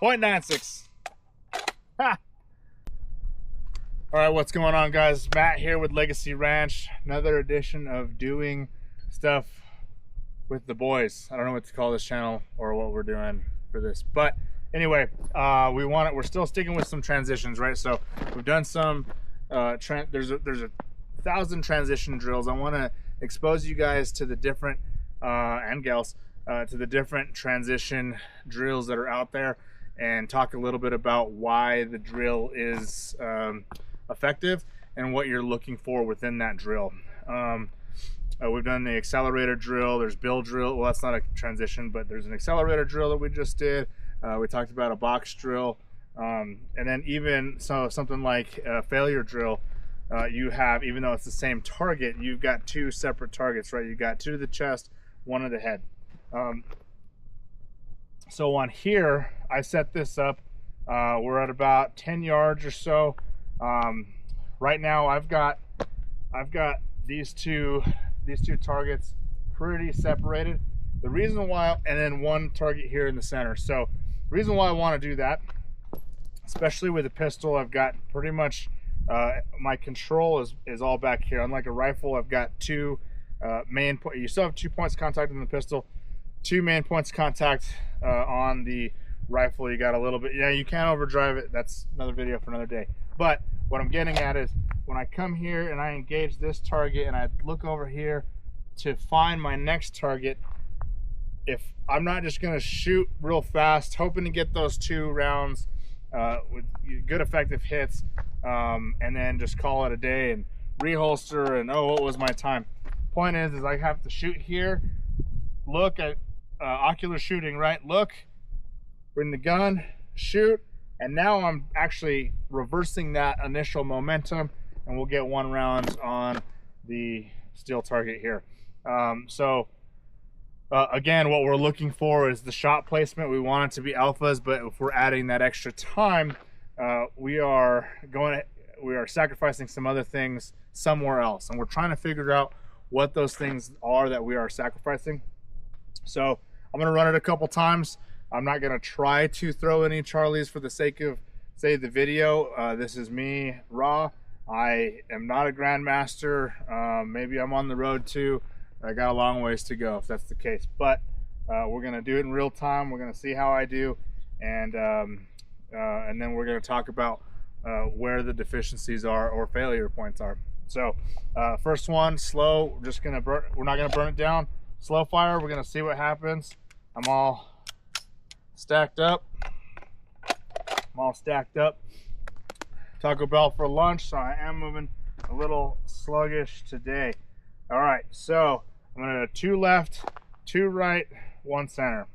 .96. Ha! All right, what's going on, guys? Matt here with Legacy Ranch. Another edition of doing stuff with the boys. I don't know what to call this channel or what we're doing for this, but anyway, we're still sticking with some transitions, right? So we've done some there's a 1,000 transition drills. I want to expose you guys to the different and gals to the different transition drills that are out there, and talk a little bit about why the drill is effective and what you're looking for within that drill. We've done the accelerator drill, there's bill drill. Well, that's not a transition, but there's an accelerator drill that we just did. We talked about a box drill, and then even something like a failure drill. You have, even though it's the same target, you've got two separate targets, right? You got two to the chest, one to the head. So on here, I set this up. We're at about 10 yards or so. Right now, I've got these two targets pretty separated. The reason why, and then one target here in the center. So the reason why I want to do that, especially with a pistol, I've got pretty much my control is all back here. Unlike a rifle, I've got two main points. You still have 2 points of contact in the pistol, 2 main points of contact on the rifle. You got a little bit, yeah, you can overdrive it. That's another video for another day. But what I'm getting at is when I come here and I engage this target and I look over here to find my next target, if I'm not just going to shoot real fast hoping to get those 2 rounds with good effective hits, and then just call it a day and reholster and, oh, what was my time? Point is I have to shoot here, look at ocular shooting, right? Look, bring the gun, shoot, and now I'm actually reversing that initial momentum, and we'll get 1 round on the steel target here. Again, what we're looking for is the shot placement. We want it to be alphas, but if we're adding that extra time, we are sacrificing some other things somewhere else, and we're trying to figure out what those things are that we are sacrificing. So I'm going to run it a couple times. I'm not going to try to throw any Charlies for the sake of, say, the video. This is me raw. I am not a grandmaster. Maybe I'm on the road to. I got a long ways to go if that's the case, but we're going to do it in real time. We're going to see how I do, and then we're going to talk about where the deficiencies are or failure points are. So first one, slow. We're not going to burn it down. Slow fire. We're going to see what happens. I'm all stacked up. Taco Bell for lunch, so I am moving a little sluggish today. All right, so I'm gonna 2 left, 2 right, 1 center.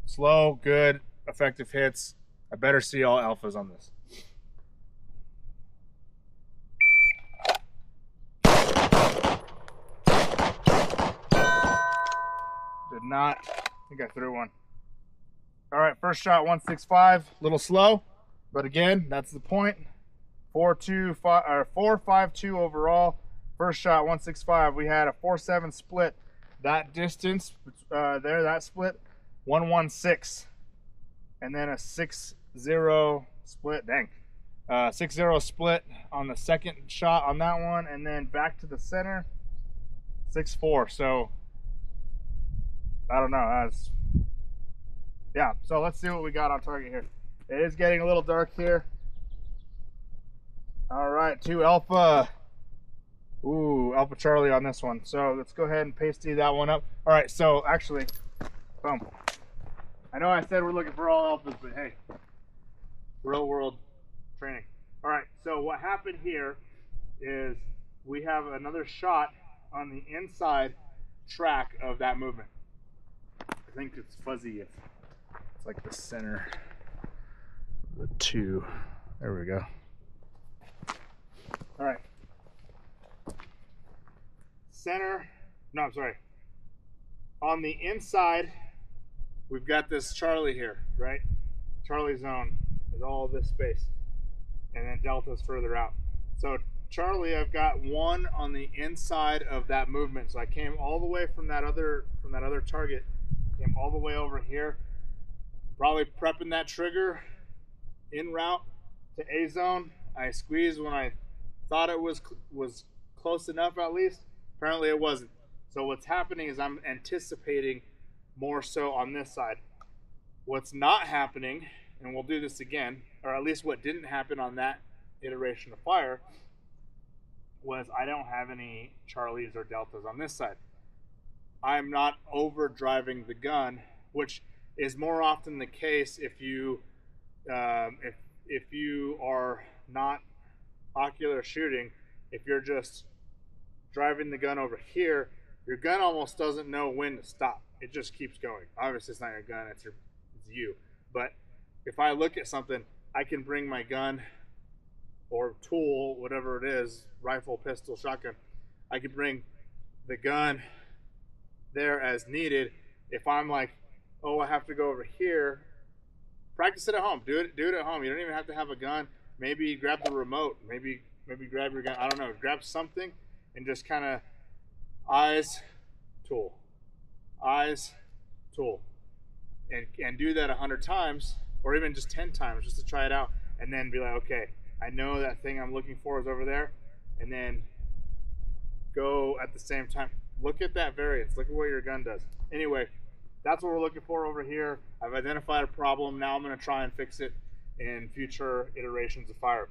Slow, good, effective hits. I better see all alphas on this. Did not. I think I threw one. All right, first shot 165, a little slow, but again, that's the point. 4.5.2 overall. First shot 165. We had a 4.7 split. That distance there, that split 1.16, and then a 6.0 split. Dang, 6.0 split on the second shot on that one, and then back to the center 6.4. So I don't know. That's, yeah, so let's see what we got on target here. It is getting a little dark here. All right, 2 alpha. Ooh, Alpha Charlie on this one. So let's go ahead and pasty that one up. All right, so actually, boom. I know I said we're looking for all alphas, but hey, real world training. All right, so what happened here is we have another shot on the inside track of that movement. I think it's fuzzy. It's like the center, the 2. There we go. All right. Center, no, I'm sorry. On the inside, we've got this Charlie here, right? Charlie zone is all this space, and then Delta's further out. So Charlie, I've got 1 on the inside of that movement. So I came all the way from that other target, came all the way over here, Probably prepping that trigger en route to A zone. I squeezed when I thought it was close enough, at least. Apparently it wasn't. So what's happening is I'm anticipating more so on this side. What's not happening, and we'll do this again, or at least what didn't happen on that iteration of fire, was I don't have any Charlies or Deltas on this side. I'm not overdriving the gun, which is more often the case if you are not ocular shooting. If you're just driving the gun over here, your gun almost doesn't know when to stop. It just keeps going. Obviously, it's not your gun; it's you. But if I look at something, I can bring my gun or tool, whatever it is, rifle, pistol, shotgun. I can bring the gun there as needed. If I'm like, oh, I have to go over here, practice it at home. Do it at home. You don't even have to have a gun. Maybe grab the remote. Maybe grab your gun. I don't know. Grab something and just kind of eyes, tool, eyes, tool, and do that 100 times, or even just 10 times, just to try it out, and then be like, okay, I know that thing I'm looking for is over there, and then go at the same time. Look at that variance. Look at what your gun does. Anyway, that's what we're looking for over here. I've identified a problem. Now I'm going to try and fix it in future iterations of fire.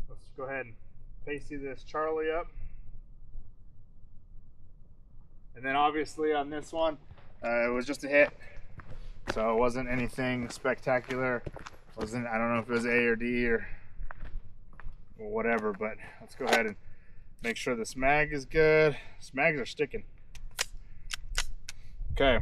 Let's go ahead and pasty this Charlie up. And then obviously on this one, it was just a hit. So it wasn't anything spectacular. I don't know if it was A or D or whatever, but let's go ahead and make sure this mag is good. These mags are sticking. Okay.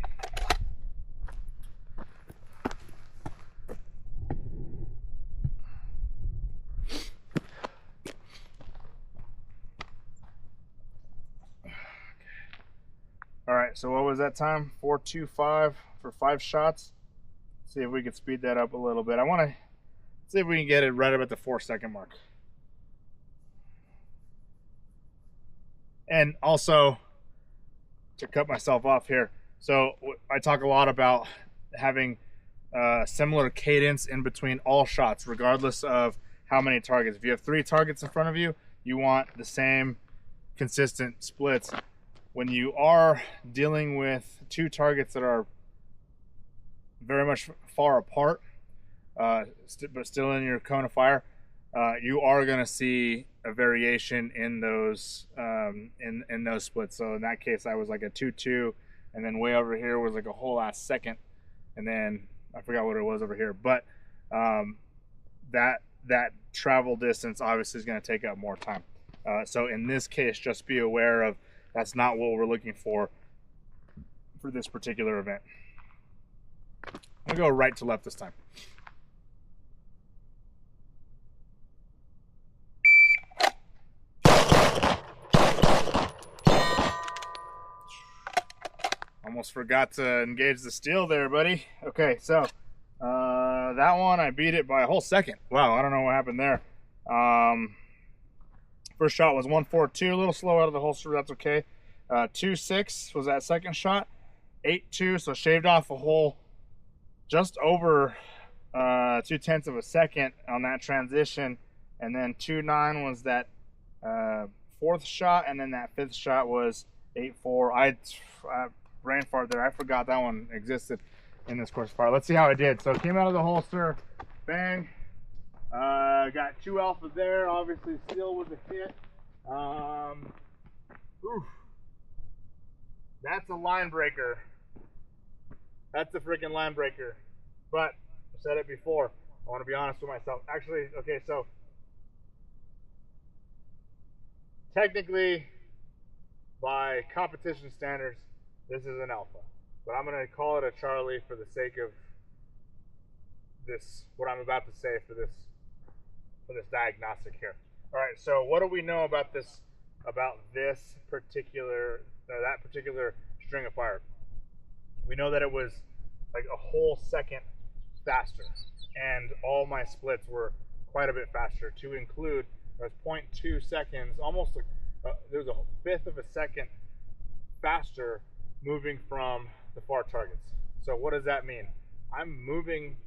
All right, so what was that time? 4:25 for 5 shots. See if we can speed that up a little bit. I want to see if we can get it right about the 4-second mark. And also, to cut myself off here, so I talk a lot about having similar cadence in between all shots, regardless of how many targets. If you have 3 targets in front of you, you want the same consistent splits. When you are dealing with 2 targets that are very much far apart, but still in your cone of fire, you are going to see a variation in those in those splits. So in that case, I was like a 2-2, and then way over here was like a whole last second, and then I forgot what it was over here. But that travel distance obviously is going to take up more time. So in this case, just be aware of that's not what we're looking for this particular event. I'm gonna go right to left this time. Almost forgot to engage the steel there, buddy. Okay, so that one I beat it by a whole second. Wow, I don't know what happened there. First shot was 1.42, a little slow out of the holster, that's okay. 2.6 was that second shot. 8.2, so shaved off a whole just over 0.2 of a second on that transition. And then 2.9 was that 4th shot, and then that 5th shot was 8.4. I brain fart there. I forgot that one existed in this course fire. Let's see how I did. So it came out of the holster, bang. Got 2 alpha there. Obviously, steel was a hit. Oof. That's a line breaker. That's a freaking line breaker. But I said it before. I want to be honest with myself. Actually, okay, so technically, by competition standards, this is an alpha. But I'm going to call it a Charlie for the sake of this, what I'm about to say for this diagnostic here. All right, so what do we know about this particular that particular string of fire? We know that it was like a whole second faster, and all my splits were quite a bit faster. To include, there was 0.2 seconds, almost like there was a 1/5 of a second faster moving from the far targets. So what does that mean? I'm moving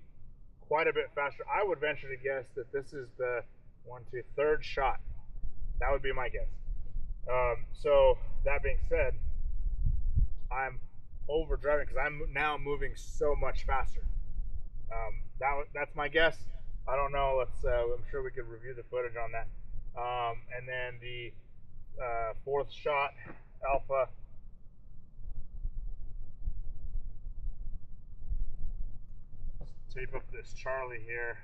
quite a bit faster. I would venture to guess that this is the third shot. That would be my guess. So that being said, I'm overdriving because I'm now moving so much faster. That's my guess. I don't know. I'm sure we could review the footage on that. And then the fourth shot, alpha. Let's tape up this Charlie here.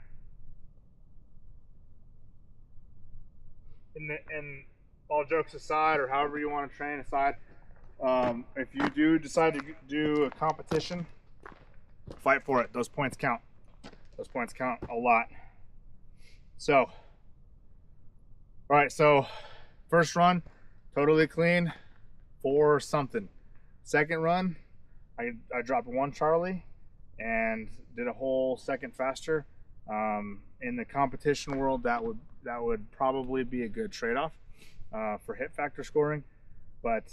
And all jokes aside, or however you want to train aside, if you do decide to do a competition, fight for it. Those points count. Those points count a lot. So, all right, so first run, totally clean, 4 something. Second run, I dropped 1 Charlie and did a whole second faster. In the competition world, that would probably be a good trade-off for hit factor scoring. But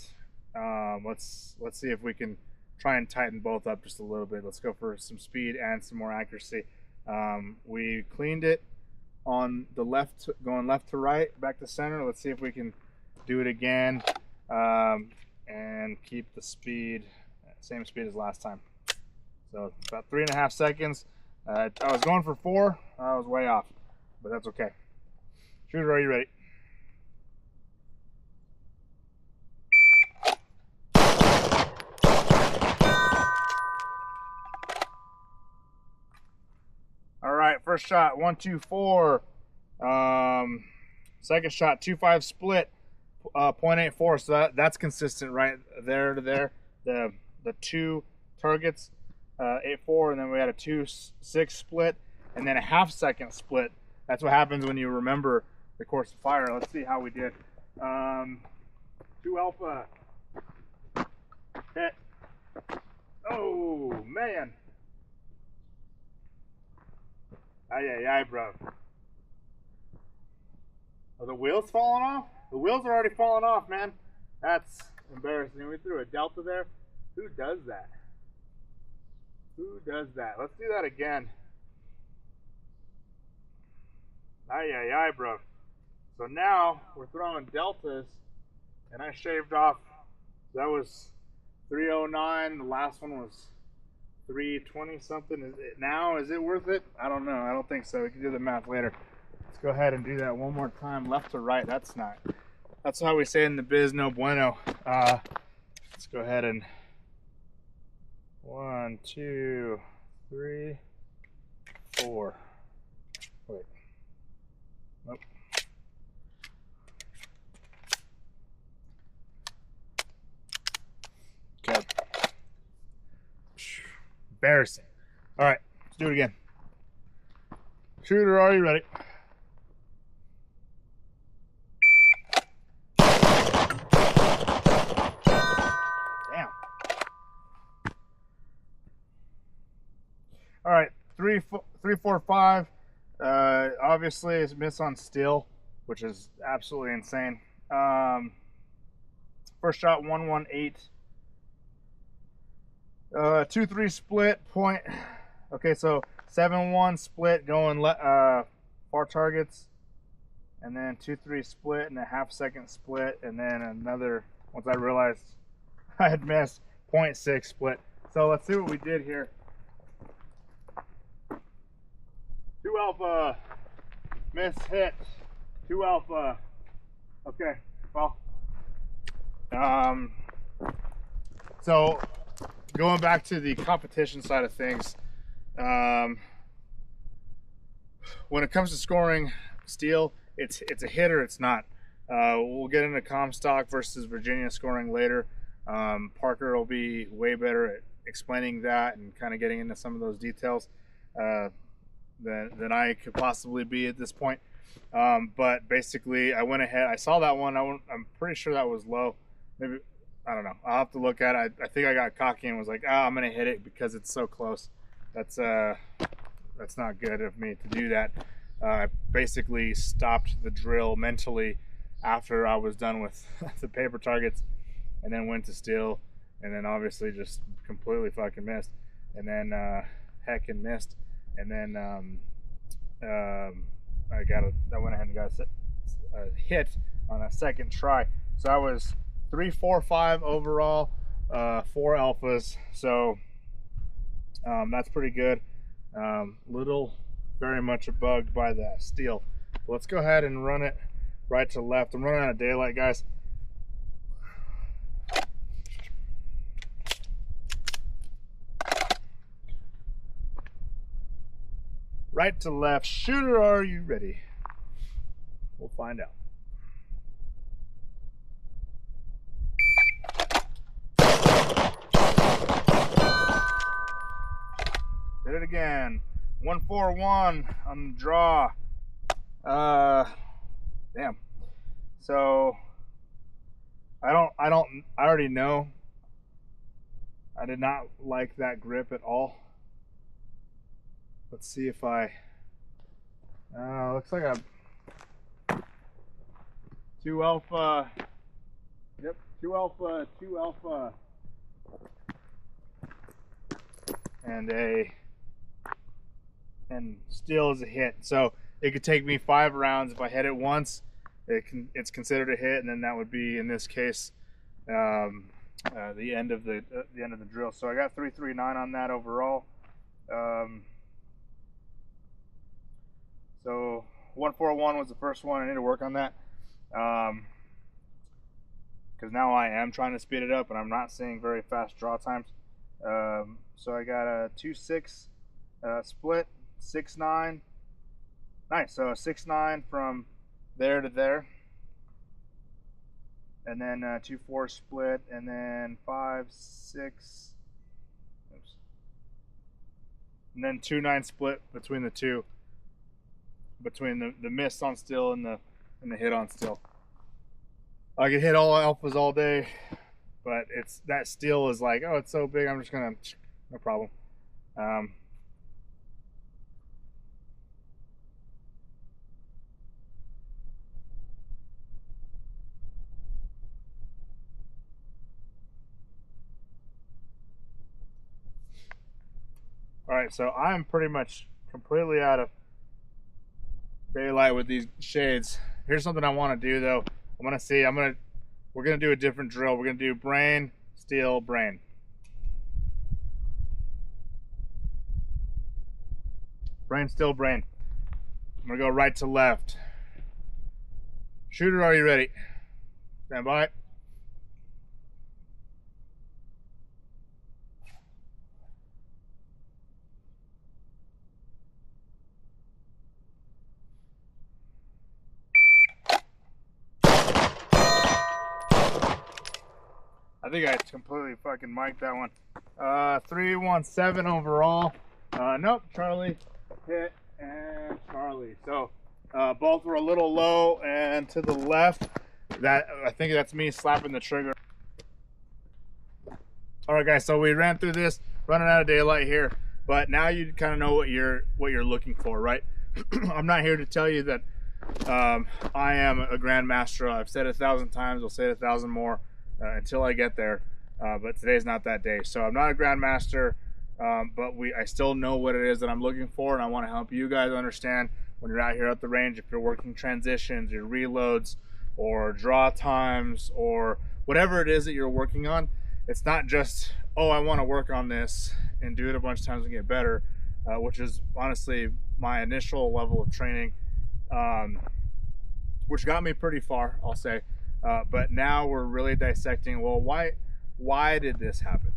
let's see if we can try and tighten both up just a little bit. Let's go for some speed and some more accuracy. We cleaned it on the left, going left to right, back to center. Let's see if we can do it again and keep the speed, same speed as last time. So about 3.5 seconds. I was going for 4. I was way off, but that's okay. Shooter, are you ready? All right, first shot, 1, 2, 4. Second shot, 2-5 split, 0.84. So that's consistent right there to there. The 2 targets, 8-4, and then we had a 2-6 split, and then a half-second split. That's what happens when you remember the course of fire. Let's see how we did. 2 alpha, hit. Oh man. Ay, bro. Are the wheels falling off? The wheels are already falling off, man. That's embarrassing. We threw a delta there. Who does that? Who does that? Let's do that again. Ay, bro. So now we're throwing deltas, and I shaved off. That was 309. The last one was 320 something. Is it worth it? I don't know. I don't think so. We can do the math later. Let's go ahead and do that one more time, left to right. That's how we say in the biz, no bueno. Let's go ahead and 1, 2, 3, 4. Wait. Nope. Okay. Embarrassing. All right, let's do it again. Shooter, are you ready? Damn. All right, 3, 4, 5. Obviously, it's a miss on steel, which is absolutely insane. First shot, 118. 2-3 split point. Okay, so 7-1 split going far targets, and then 2-3 split and a half-second split, and then another. Once I realized I had missed, 0.6 split. So let's see what we did here. 2 alpha, miss hit. 2 alpha. Okay, well, so going back to the competition side of things, when it comes to scoring steel, it's a hit or it's not. We'll get into Comstock versus Virginia scoring later. Parker will be way better at explaining that and kind of getting into some of those details than I could possibly be at this point. But basically, I went ahead. I saw that one. I'm pretty sure that was low. Maybe, I don't know. I'll have to look at it. I think I got cocky and was like, I'm going to hit it because it's so close. That's not good of me to do that. I basically stopped the drill mentally after I was done with the paper targets, and then went to steel and then obviously just completely fucking missed, and then heckin' missed, and then I went ahead and got a hit on a second try. So I was 3, 4, 5 overall, 4 alphas. So that's pretty good. Very much bugged by that steel. Let's go ahead and run it right to left. I'm running out of daylight, guys. Right to left. Shooter, are you ready? We'll find out. Did it again. 141 on the draw. Damn. So I already know I did not like that grip at all. Let's see if I looks like a 2 alpha. Yep, 2 alpha, 2 alpha, and still is a hit. So it could take me 5 rounds. If I hit it once, it's considered a hit, and then that would be, in this case, the end of the drill. So I got 339 on that overall. So 141 was the first one. I need to work on that, because now I am trying to speed it up, and I'm not seeing very fast draw times. So I got a 2-6 split, 6-9. Nice. So a 6-9 from there to there, and then 2-4 split, and then 5-6. Oops. And then 2-9 split between the two. Between the miss on still and the hit on still. I could hit all alphas all day, but that steel is like, oh, it's so big, I'm just gonna, no problem. All right, so I'm pretty much completely out of daylight with these shades. Here's something I want to do though. We're gonna do a different drill. We're gonna do brain, steel, brain. Brain, steel, brain. I'm gonna go right to left. Shooter, are you ready? Stand by. I think I completely fucking mic'd that one. 317 overall. Nope, Charlie hit and Charlie. So both were a little low and to the left. I think that's me slapping the trigger. All right, guys. So we ran through this, running out of daylight here, but now you kind of know what you're looking for, right? I'm not here to tell you that I am a grandmaster. I've said it 1,000 times. I'll say it 1,000 more. Until I get there, but today's not that day. So I'm not a grandmaster, but I still know what it is that I'm looking for, and I want to help you guys understand when you're out here at the range, if you're working transitions, your reloads, or draw times, or whatever it is that you're working on. It's not just, oh, I want to work on this and do it a bunch of times and get better, which is honestly my initial level of training, which got me pretty far, I'll say. But now we're really dissecting, well, why did this happen?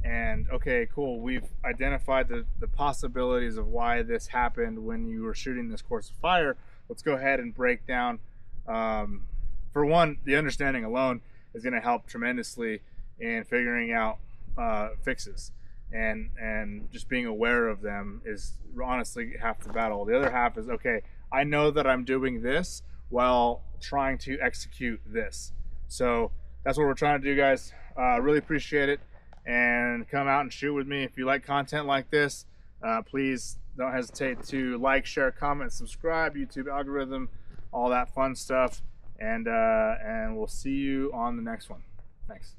And okay, cool, we've identified the possibilities of why this happened when you were shooting this course of fire. Let's go ahead and break down, for one, the understanding alone is going to help tremendously in figuring out fixes, and just being aware of them is honestly half the battle. The other half is, okay, I know that I'm doing this while trying to execute this. So that's what we're trying to do, guys. Really appreciate it, and come out and shoot with me. If you like content like this, please don't hesitate to like, share, comment, subscribe, YouTube algorithm, all that fun stuff, and we'll see you on the next one. Thanks.